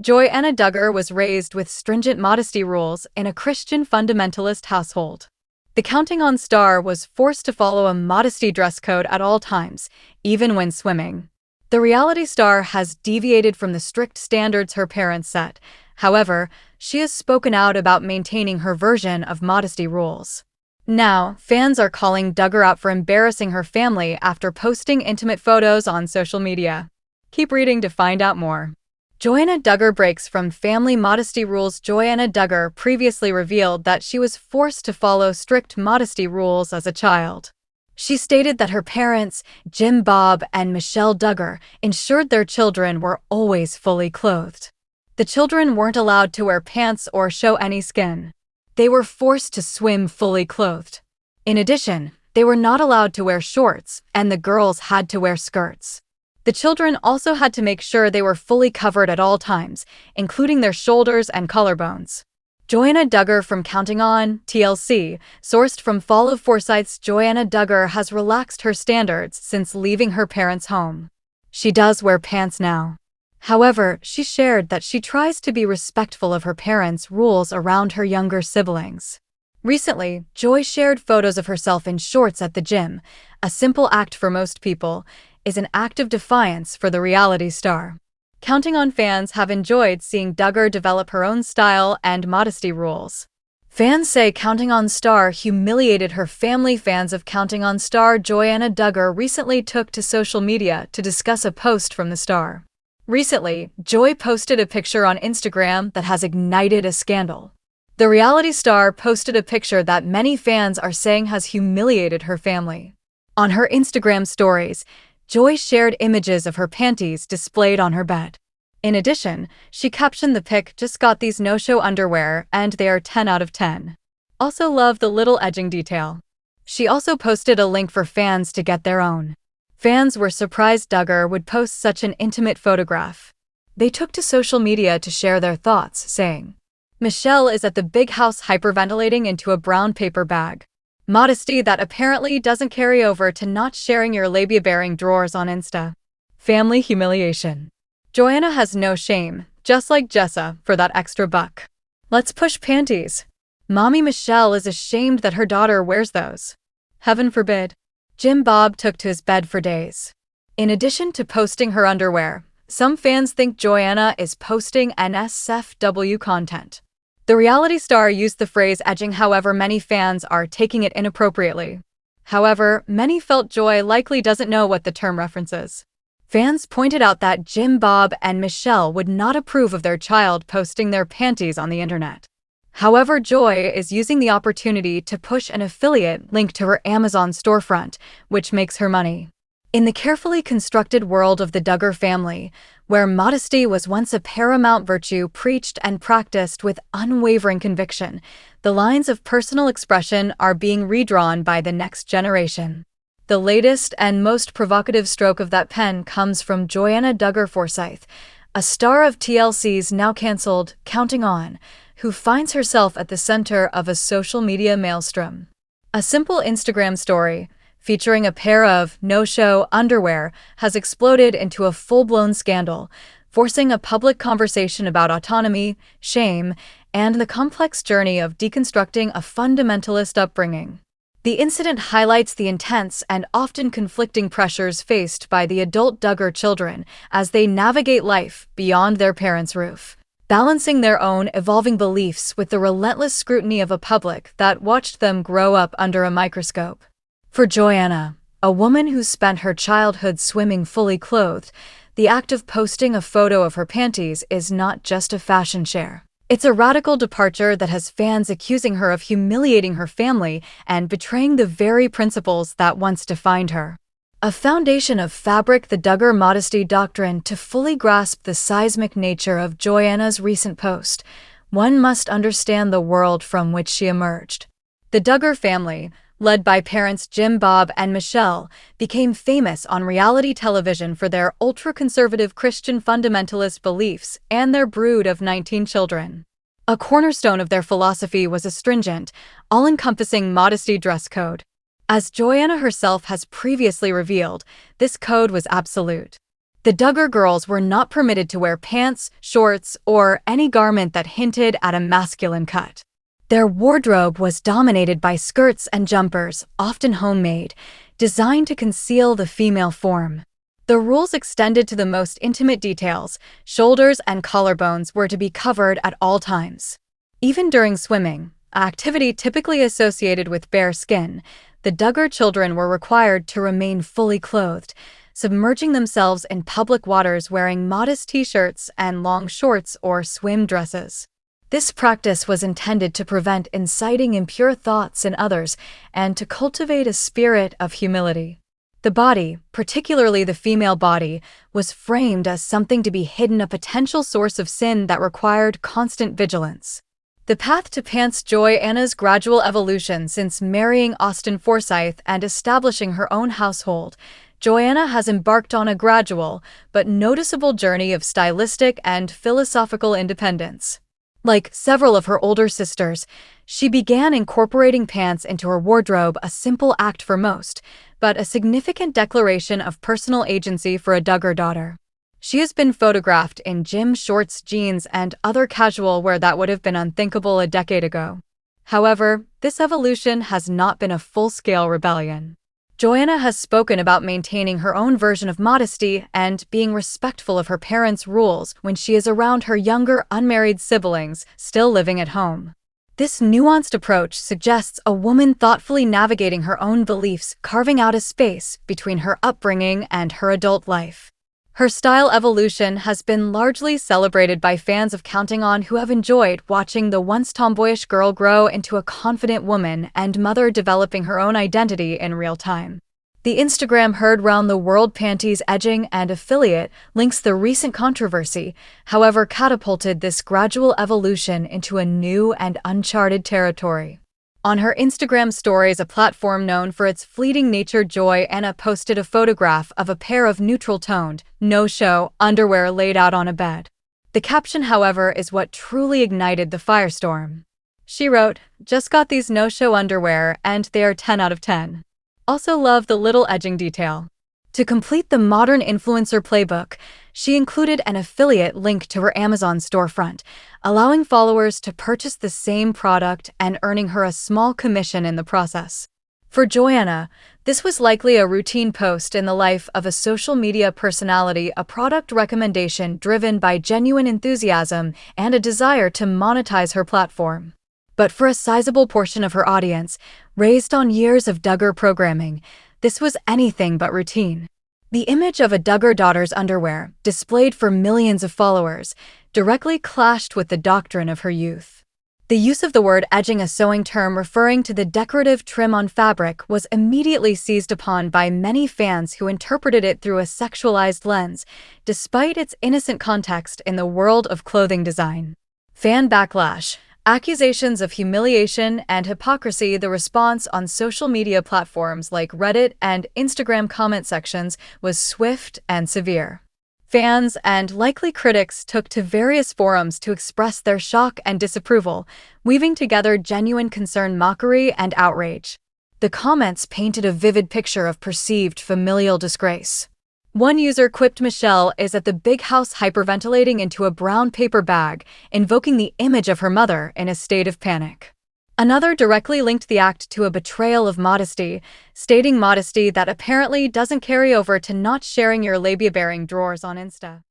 Joanna Duggar was raised with stringent modesty rules in a Christian fundamentalist household. The Counting On star was forced to follow a modesty dress code at all times, even when swimming. The reality star has deviated from the strict standards her parents set. However, she has spoken out about maintaining her version of modesty rules. Now, fans are calling Duggar out for embarrassing her family after posting intimate photos on social media. Keep reading to find out more. Joanna Duggar breaks from family modesty rules. Joanna Duggar previously revealed that she was forced to follow strict modesty rules as a child. She stated that her parents, Jim Bob and Michelle Duggar, ensured their children were always fully clothed. The children weren't allowed to wear pants or show any skin. They were forced to swim fully clothed. In addition, they were not allowed to wear shorts, and the girls had to wear skirts. The children also had to make sure they were fully covered at all times, including their shoulders and collarbones. Joanna Duggar from Counting On, TLC, sourced from Fall of Forsyth's. Joanna Duggar has relaxed her standards since leaving her parents' home. She does wear pants now. However, she shared that she tries to be respectful of her parents' rules around her younger siblings. Recently, Joy shared photos of herself in shorts at the gym. A simple act for most people is an act of defiance for the reality star. Counting On fans have enjoyed seeing Duggar develop her own style and modesty rules. Fans say Counting On star humiliated her family. Fans of Counting On star Joanna Duggar recently took to social media to discuss a post from the star. Recently, Joy posted a picture on Instagram that has ignited a scandal. The reality star posted a picture that many fans are saying has humiliated her family. On her Instagram stories, Joy shared images of her panties displayed on her bed. In addition, she captioned the pic, "Just got these no-show underwear and they are 10 out of 10. Also love the little edging detail." She also posted a link for fans to get their own. Fans were surprised Duggar would post such an intimate photograph. They took to social media to share their thoughts, saying, "Michelle is at the big house hyperventilating into a brown paper bag. Modesty that apparently doesn't carry over to not sharing your labia-bearing drawers on Insta. Family humiliation. Joanna has no shame, just like Jessa, for that extra buck. Let's push panties. Mommy Michelle is ashamed that her daughter wears those. Heaven forbid." Jim Bob took to his bed for days. In addition to posting her underwear, some fans think Joanna is posting NSFW content. The reality star used the phrase edging, however many fans are taking it inappropriately. However, many felt Joy likely doesn't know what the term references. Fans pointed out that Jim Bob and Michelle would not approve of their child posting their panties on the internet. However, Joy is using the opportunity to push an affiliate link to her Amazon storefront, which makes her money. In the carefully constructed world of the Duggar family, where modesty was once a paramount virtue preached and practiced with unwavering conviction, the lines of personal expression are being redrawn by the next generation. The latest and most provocative stroke of that pen comes from Joanna Duggar Forsyth, a star of TLC's now cancelled Counting On, who finds herself at the center of a social media maelstrom. A simple Instagram story featuring a pair of no-show underwear has exploded into a full-blown scandal, forcing a public conversation about autonomy, shame, and the complex journey of deconstructing a fundamentalist upbringing. The incident highlights the intense and often conflicting pressures faced by the adult Duggar children as they navigate life beyond their parents' roof, balancing their own evolving beliefs with the relentless scrutiny of a public that watched them grow up under a microscope. For Joanna, a woman who spent her childhood swimming fully clothed, the act of posting a photo of her panties is not just a fashion share. It's a radical departure that has fans accusing her of humiliating her family and betraying the very principles that once defined her. A foundation of fabric. The Duggar modesty doctrine. To fully grasp the seismic nature of Joanna's recent post, one must understand the world from which she emerged. The Duggar family, led by parents Jim Bob and Michelle, became famous on reality television for their ultra-conservative Christian fundamentalist beliefs and their brood of 19 children. A cornerstone of their philosophy was a stringent, all-encompassing modesty dress code. As Joanna herself has previously revealed, this code was absolute. The Duggar girls were not permitted to wear pants, shorts, or any garment that hinted at a masculine cut. Their wardrobe was dominated by skirts and jumpers, often homemade, designed to conceal the female form. The rules extended to the most intimate details. Shoulders and collarbones were to be covered at all times. Even during swimming, an activity typically associated with bare skin, the Duggar children were required to remain fully clothed, submerging themselves in public waters wearing modest t-shirts and long shorts or swim dresses. This practice was intended to prevent inciting impure thoughts in others and to cultivate a spirit of humility. The body, particularly the female body, was framed as something to be hidden, a potential source of sin that required constant vigilance. The path to Pants. Joanna's gradual evolution since marrying Austin Forsyth and establishing her own household. Joanna has embarked on a gradual but noticeable journey of stylistic and philosophical independence. Like several of her older sisters, she began incorporating pants into her wardrobe, a simple act for most, but a significant declaration of personal agency for a Duggar daughter. She has been photographed in gym shorts, jeans, and other casual wear that would have been unthinkable a decade ago. However, this evolution has not been a full-scale rebellion. Joanna has spoken about maintaining her own version of modesty and being respectful of her parents' rules when she is around her younger, unmarried siblings still living at home. This nuanced approach suggests a woman thoughtfully navigating her own beliefs, carving out a space between her upbringing and her adult life. Her style evolution has been largely celebrated by fans of Counting On who have enjoyed watching the once tomboyish girl grow into a confident woman and mother, developing her own identity in real time. The Instagram heard round the world Panties edging and affiliate links the recent controversy, however, catapulted this gradual evolution into a new and uncharted territory. On her Instagram stories, a platform known for its fleeting nature, Joanna posted a photograph of a pair of neutral-toned, no-show underwear laid out on a bed. The caption, however, is what truly ignited the firestorm. She wrote, "Just got these no-show underwear and they are 10 out of 10. Also love the little edging detail." To complete the modern influencer playbook, she included an affiliate link to her Amazon storefront, allowing followers to purchase the same product and earning her a small commission in the process. For Joanna, this was likely a routine post in the life of a social media personality, a product recommendation driven by genuine enthusiasm and a desire to monetize her platform. But for a sizable portion of her audience, raised on years of Duggar programming, this was anything but routine. The image of a Duggar daughter's underwear, displayed for millions of followers, directly clashed with the doctrine of her youth. The use of the word edging, a sewing term referring to the decorative trim on fabric, was immediately seized upon by many fans who interpreted it through a sexualized lens, despite its innocent context in the world of clothing design. Fan backlash. Accusations of humiliation and hypocrisy. The response on social media platforms like Reddit and Instagram comment sections was swift and severe. Fans and likely critics took to various forums to express their shock and disapproval, weaving together genuine concern, mockery, and outrage. The comments painted a vivid picture of perceived familial disgrace. One user quipped, "Michelle is at the big house hyperventilating into a brown paper bag, invoking the image of her mother in a state of panic." Another directly linked the act to a betrayal of modesty, stating modesty that apparently doesn't carry over to not sharing your labia-bearing drawers on Insta.